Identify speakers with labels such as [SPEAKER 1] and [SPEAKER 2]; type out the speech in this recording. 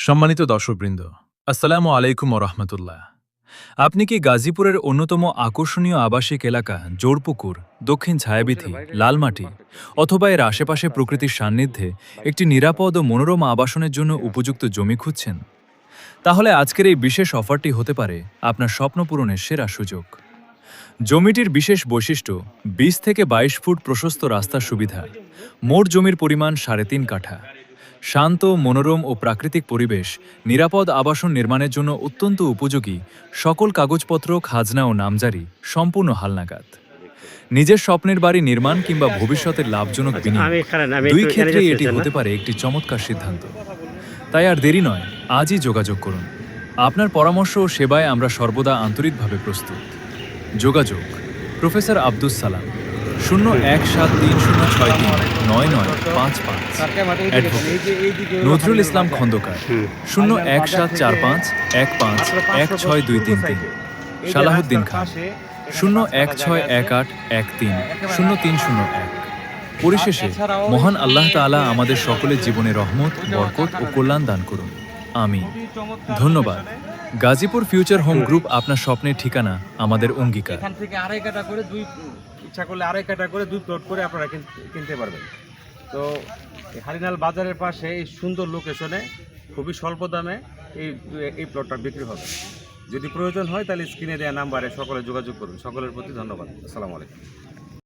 [SPEAKER 1] সম্মানিত দর্শকবৃন্দ, আসসালামু আলাইকুম ওরহমতুল্লাহ। আপনি কি গাজীপুরের অন্যতম আকর্ষণীয় আবাসিক এলাকা জোরপুকুর, দক্ষিণ ছায়াবিথি, লালমাটি অথবা এর আশেপাশে প্রকৃতির সান্নিধ্যে একটি নিরাপদ ও মনোরম আবাসনের জন্য উপযুক্ত জমি খুঁজছেন? তাহলে আজকের এই বিশেষ অফারটি হতে পারে আপনার স্বপ্ন পূরণের সেরা সুযোগ। জমিটির বিশেষ বৈশিষ্ট্য ২০ থেকে ২২ ফুট প্রশস্ত রাস্তার সুবিধা, মোট জমির পরিমাণ ৩.৫ কাঠা, শান্ত, মনোরম ও প্রাকৃতিক পরিবেশ, নিরাপদ আবাসন নির্মাণের জন্য অত্যন্ত উপযোগী, সকল কাগজপত্র, খাজনা ও নামজারি সম্পূর্ণ হালনাগাদ। নিজের স্বপ্নের বাড়ি নির্মাণ কিংবা ভবিষ্যতের লাভজনক বিনিয়োগ, দুই ক্ষেত্রেই এটি হতে পারে একটি চমৎকার সিদ্ধান্ত। তাই আর দেরি নয়, আজই যোগাযোগ করুন। আপনার পরামর্শ ও সেবায় আমরা সর্বদা আন্তরিকভাবে প্রস্তুত। যোগাযোগ: প্রফেসর আব্দুস সালাম, 01730639955, অ্যাডভোকেট নজরুল ইসলাম খন্দকার, 0174515162333, সালাহুদ্দিন খান, 01618130301। পরিশেষে মহান আল্লাহ তাআলা আমাদের সকলের জীবনে রহমত, বরকত ও কল্যাণ দান করুন, আমিন। ধন্যবাদ। গাজীপুর ফিউচার হোম গ্রুপ, আপনার স্বপ্নের ঠিকানা, আমাদের অঙ্গীকার।
[SPEAKER 2] এখান থেকে আড়াই কাটা করে ইচ্ছা করলে আড়াই কাটা করে 2 প্লট করে আপনারা কিনতে পারবেন। তো হারিনাল বাজারের পাশে এই সুন্দর লোকেশনে খুবই স্বল্প দামে এই প্লটটা বিক্রি হবে। যদি প্রয়োজন হয় তাহলে স্ক্রিনে দেওয়া নাম্বারে সকলে যোগাযোগ করুন। সকলের প্রতি ধন্যবাদ। আসসালামু আলাইকুম।